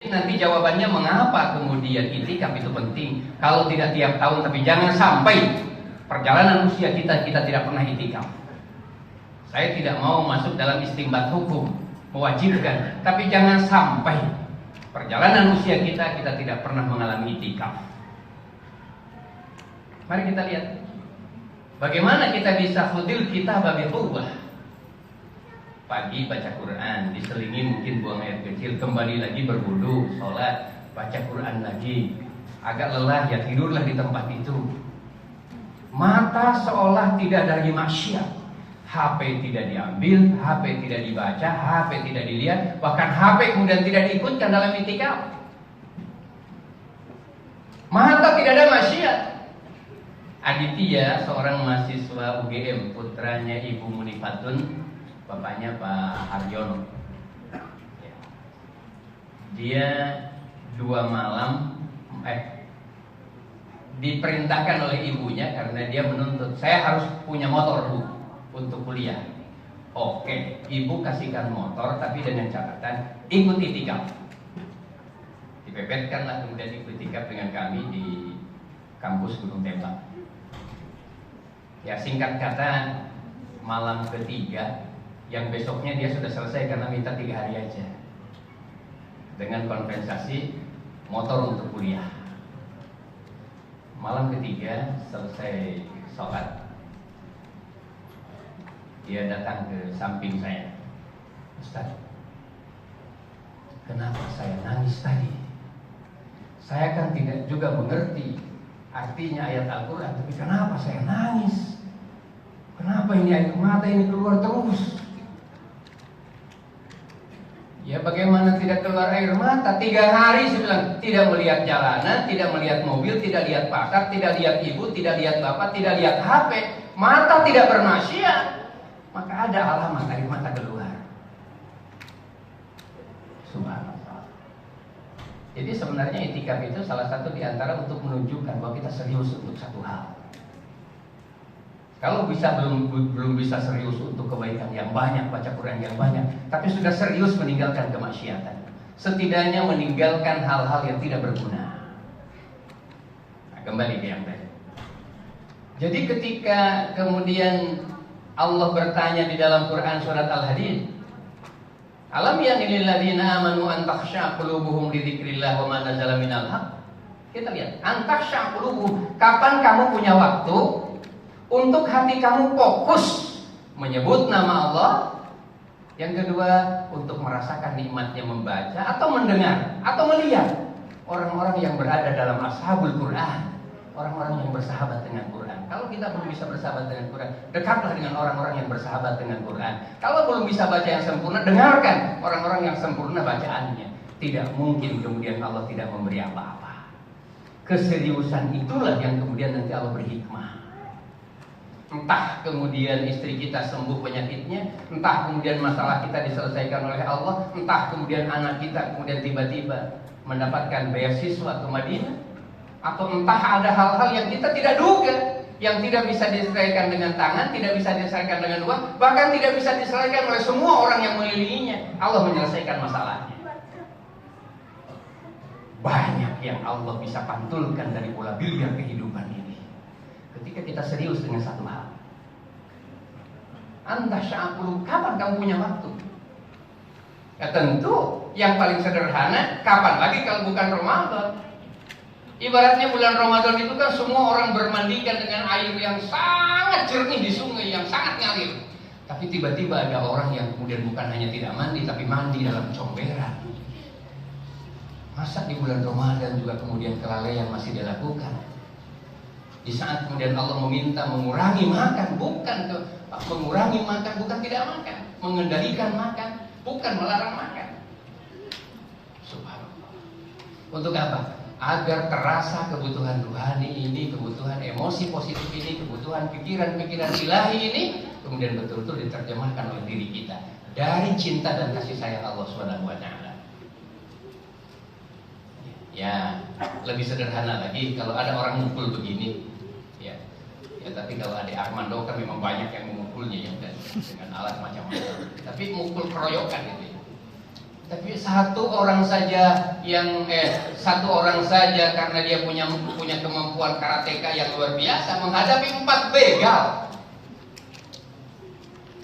Nanti jawabannya mengapa kemudian itikaf itu penting. Kalau tidak tiap tahun, tapi jangan sampai perjalanan usia kita tidak pernah itikaf. Saya tidak mau masuk dalam istimbat hukum mewajibkan, tapi jangan sampai perjalanan usia kita tidak pernah mengalami itikaf. Mari kita lihat bagaimana kita bisa khudil kitab bil quwwah. Pagi baca Quran, diselingi mungkin buang air kecil, kembali lagi berwudu, sholat, baca Quran lagi. Agak lelah ya tidurlah di tempat itu. Mata seolah tidak dari maksiat. HP tidak diambil, HP tidak dibaca, HP tidak dilihat, bahkan HP kemudian tidak diikutkan dalam itikaf. Mata tidak ada maksiat. Aditya, seorang mahasiswa UGM, putranya Ibu Munifatun, bapaknya Pak Haryono. Dia 2 malam diperintahkan oleh ibunya karena dia menuntut, saya harus punya motor Bu untuk kuliah. Oke, ibu kasihkan motor tapi dengan catatan ikut itikaf. Dipepetkanlah kemudian ikut itikaf dengan kami di kampus Gunung Tembak. Ya singkat kata, malam ketiga yang besoknya dia sudah selesai karena minta 3 hari aja dengan kompensasi motor untuk kuliah. Malam ketiga selesai sholat, dia datang ke samping saya. Ustaz, kenapa saya nangis tadi? Saya kan tidak juga mengerti artinya ayat Al-Quran, tapi kenapa saya nangis? Kenapa ini air mata ini keluar terus? Ya bagaimana tidak keluar air mata? 3 hari saya bilang, tidak melihat jalanan, tidak melihat mobil, tidak lihat pasar, tidak lihat ibu, tidak lihat bapak, tidak lihat HP. Mata tidak bermaksiat, maka ada alamat air mata keluar. Subhanallah. Jadi sebenarnya itikaf itu salah satu di antara untuk menunjukkan bahwa kita serius untuk satu hal. Kalau belum bisa serius untuk kebaikan yang banyak, baca Quran yang banyak, tapi sudah serius meninggalkan kemaksiatan, setidaknya meninggalkan hal-hal yang tidak berguna. Nah, kembali ke yang tadi. Jadi ketika kemudian Allah bertanya di dalam Quran surat Al-Hadid, alam yanil ladzina amanu an takhsha qulubuhum li dzikrillah wa ma nazala minal haq. Kita lihat, an takhsha qulubuhum, kapan kamu punya waktu untuk hati kamu fokus menyebut nama Allah. Yang kedua, untuk merasakan nikmatnya membaca atau mendengar atau melihat orang-orang yang berada dalam ashabul Quran, orang-orang yang bersahabat dengan Quran. Kalau kita belum bisa bersahabat dengan Quran, dekatlah dengan orang-orang yang bersahabat dengan Quran. Kalau belum bisa baca yang sempurna, dengarkan orang-orang yang sempurna bacaannya. Tidak mungkin kemudian Allah tidak memberi apa-apa. Keseriusan itulah yang kemudian nanti Allah berhikmah. Entah kemudian istri kita sembuh penyakitnya, entah kemudian masalah kita diselesaikan oleh Allah, entah kemudian anak kita kemudian tiba-tiba mendapatkan beasiswa ke Madinah, atau entah ada hal-hal yang kita tidak duga, yang tidak bisa diselesaikan dengan tangan, tidak bisa diselesaikan dengan uang, bahkan tidak bisa diselesaikan oleh semua orang yang mengelilinginya. Allah menyelesaikan masalahnya. Banyak yang Allah bisa pantulkan dari bola biliar kehidupan ini ketika kita serius dengan satu hal. Anta sya'akulu, kapan kamu punya waktu? Ya tentu yang paling sederhana, kapan lagi kalau bukan Ramadan? Ibaratnya bulan Ramadan itu kan semua orang bermandikan dengan air yang sangat jernih di sungai yang sangat ngalir. Tapi tiba-tiba ada orang yang kemudian bukan hanya tidak mandi, tapi mandi dalam comberan. Masa di bulan Ramadan juga kemudian kelalaian masih dilakukan? Di saat kemudian Allah meminta mengurangi makan, mengurangi makan, bukan tidak makan, mengendalikan makan, bukan melarang makan. Subhanallah. Untuk apa? Agar terasa kebutuhan rohani ini, kebutuhan emosi positif ini, kebutuhan pikiran-pikiran ilahi ini, kemudian betul-betul diterjemahkan oleh diri kita dari cinta dan kasih sayang Allah Subhanahu wa Ta'ala. Ya, lebih sederhana lagi kalau ada orang mukul begini. Ya, tapi kalau adik Armando kan memang banyak yang memukulnya ya, dan dengan alat macam-macam. Tapi mukul keroyokan gitu ya. Tapi satu orang saja karena dia punya kemampuan karateka yang luar biasa menghadapi 4 begal.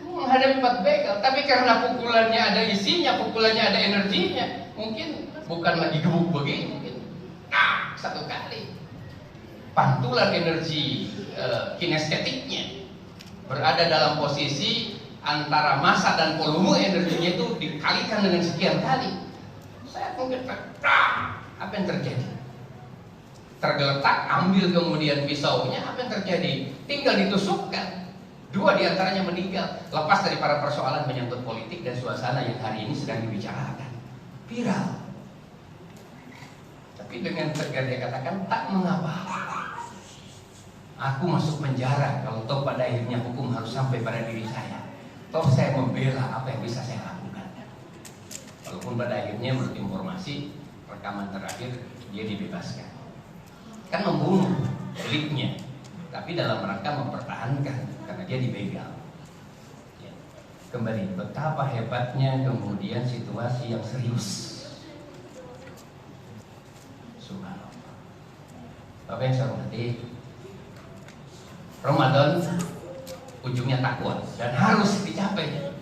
Menghadapi 4 begal, tapi karena pukulannya ada isinya, pukulannya ada energinya, mungkin bukan lagi gebuk begini, mungkin satu kali. Pantulan energi kinestetiknya berada dalam posisi antara massa dan volume energinya itu dikalikan dengan sekian kali. Saya mungkin apa yang terjadi? Tergeletak, ambil kemudian pisaunya, apa yang terjadi? Tinggal ditusukkan. 2 diantaranya meninggal. Lepas dari para persoalan menyangkut politik dan suasana yang hari ini sedang dibicarakan, viral. Tapi dengan tegas dia katakan, tak mengapa. Aku masuk penjara kalau toh pada akhirnya hukum harus sampai pada diri saya. Toh saya membela apa yang bisa saya lakukan. Walaupun pada akhirnya menurut informasi rekaman terakhir dia dibebaskan. Kan membunuh deliknya, tapi dalam rangka mempertahankan karena dia dibegal. Ya. Kembali, betapa hebatnya kemudian situasi yang serius. Subhanallah. Bapak yang saya hormati, Ramadan ujungnya takwa dan harus dicapai.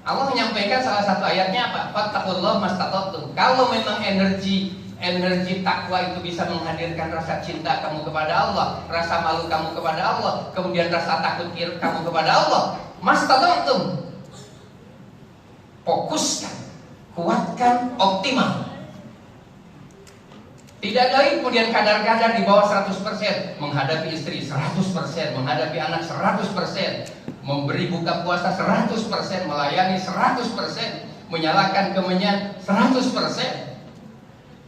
Allah menyampaikan salah satu ayatnya apa? Fattaqullaha mastata'tum. Kalau memang energi takwa itu bisa menghadirkan rasa cinta kamu kepada Allah, rasa malu kamu kepada Allah, kemudian rasa takut kamu kepada Allah, mastata'tum. Fokuskan, kuatkan, optimal. Tidak lagi kemudian kadar-kadar di bawah 100%, menghadapi istri 100%, menghadapi anak 100%, memberi buka puasa 100%, melayani 100%, menyalakan kemenyan 100%.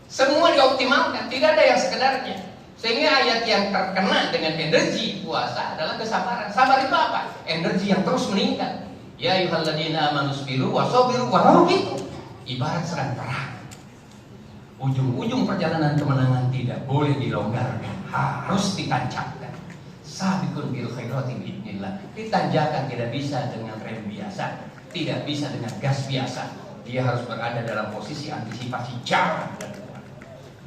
Semua dioptimalkan, tidak ada yang sekedarnya. Sehingga ayat yang terkena dengan energi puasa adalah kesabaran. Sabar itu apa? Energi yang terus meningkat. Ya ayyuhalladzina amanu sabiru wasabiru warabitu. Ibarat sedang perang. Ujung-ujung perjalanan kemenangan tidak boleh dilonggarkan, harus ditancapkan. Sabiqun bil khairati biidznillah. Ditanjakan, tidak bisa dengan rem biasa, tidak bisa dengan gas biasa. Dia harus berada dalam posisi antisipasi jarak dan kuat.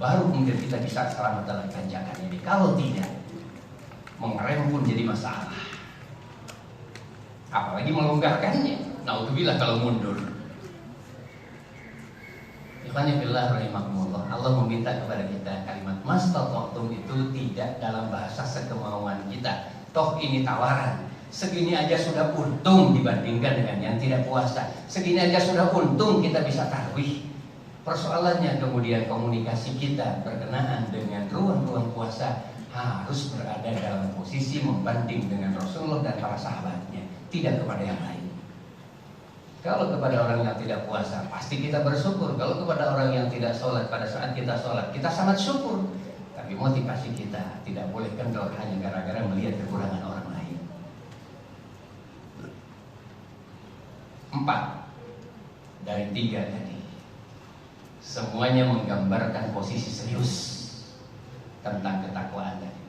Baru kemudian kita bisa selamat dalam tanjakan ini. Kalau tidak, mengerem pun jadi masalah. Apalagi melonggarkannya. Naudzubillah kalau mundur. Ikhwanillah rahimakumullah. Allah meminta kepada kita kalimat mastata'tum itu tidak dalam bahasa sekemauan kita. Toh ini tawaran. Segini aja sudah untung dibandingkan dengan yang tidak puasa. Segini aja sudah untung kita bisa tarawih. Persoalannya kemudian komunikasi kita berkenaan dengan ruang-ruang puasa harus berada dalam posisi membanding dengan Rasulullah dan para sahabatnya, tidak kepada yang lain. Kalau kepada orang yang tidak puasa, pasti kita bersyukur. Kalau kepada orang yang tidak sholat, pada saat kita sholat, kita sangat syukur. Tapi motivasi kita tidak boleh kendor hanya gara-gara melihat kekurangan orang lain. 4 dari 3 tadi, semuanya menggambarkan posisi serius tentang ketakwaan tadi.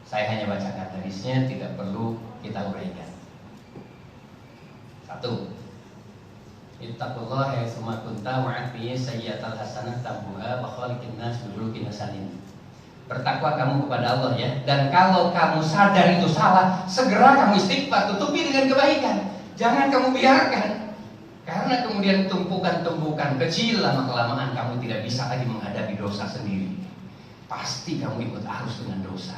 Saya hanya bacakan hadisnya, tidak perlu kita uraikan. 1. Ittaqullaha haitsu ma kunta wa'atbihi sayyi'atal hasanah tambuha wa khaliqin nas bi khuluqin hasanin. Bertakwa kamu kepada Allah ya. Dan kalau kamu sadar itu salah, segera kamu istighfar, tutupi dengan kebaikan. Jangan kamu biarkan. Karena kemudian tumpukan-tumpukan kecil lama-kelamaan kamu tidak bisa lagi menghadapi dosa sendiri. Pasti kamu ikut arus dengan dosa.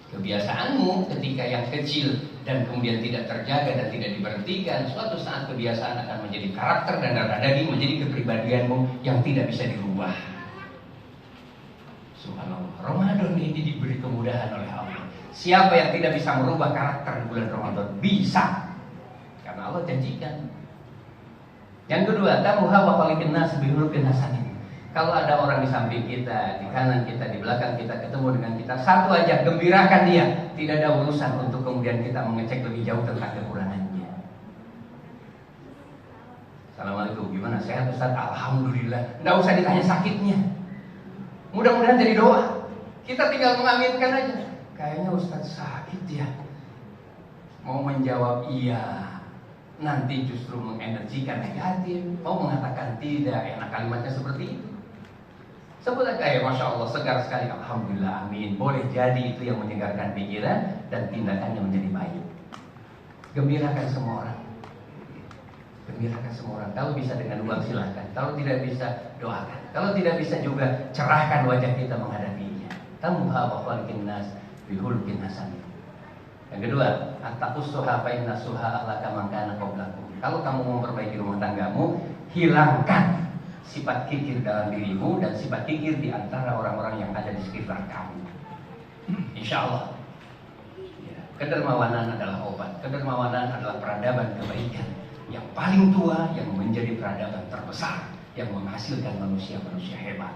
Kebiasaanmu ketika yang kecil dan kemudian tidak terjaga dan tidak diberhentikan, suatu saat kebiasaan akan menjadi karakter dan darah daging, menjadi kepribadianmu yang tidak bisa dirubah. Subhanallah, Ramadan ini diberi kemudahan oleh Allah. Siapa yang tidak bisa merubah karakter di bulan Ramadan? Bisa, karena Allah janjikan. Yang kedua, tamuha wa khaliqin nas bi khuluqin hasanin. Kalau ada orang di samping kita, di kanan kita, di belakang kita, ketemu dengan kita, satu aja, gembirakan dia. Tidak ada urusan untuk kemudian kita mengecek lebih jauh tentang kekurangannya. Assalamualaikum, gimana? Sehat Ustaz? Alhamdulillah. Nggak usah ditanya sakitnya. Mudah-mudahan jadi doa. Kita tinggal mengaminkan aja. Kayaknya Ustaz sakit ya. Mau menjawab iya. nanti justru mengenergikan negatif, mau mengatakan tidak, enak kalimatnya seperti itu. Sebutlah kayak Masya Allah, segar sekali, Alhamdulillah, amin. Boleh jadi itu yang menyegarkan pikiran dan tindakannya menjadi baik. Gembirakan semua orang. Gembirakan semua orang. Kalau bisa dengan uang silahkan. Kalau tidak bisa, doakan. Kalau tidak bisa juga, cerahkan wajah kita menghadapinya. Tamuha wa khaliqin nas bihulqin hasan. Yang kedua, at-taqussuha fa inna suha ahlaka man kana qablakum. Kalau kamu mau memperbaiki rumah tanggamu, hilangkan sifat kikir dalam dirimu dan sifat kikir di antara orang-orang yang ada di sekitar kamu. Insya Allah. Ya, kedermawanan adalah obat. Kedermawanan adalah peradaban kebaikan yang paling tua, yang menjadi peradaban terbesar, yang menghasilkan manusia-manusia hebat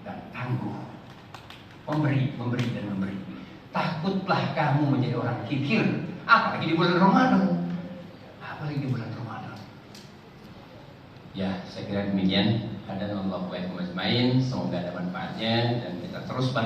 dan tangguh. Memberi, memberi dan memberi. Takutlah kamu menjadi orang kikir, apalagi di bulan Ramadan. Apalagi di bulan Ramadan. Ya, saya kira demikian. Hadanallahu wa iyyakum ajmain. Semoga ada manfaatnya dan kita terus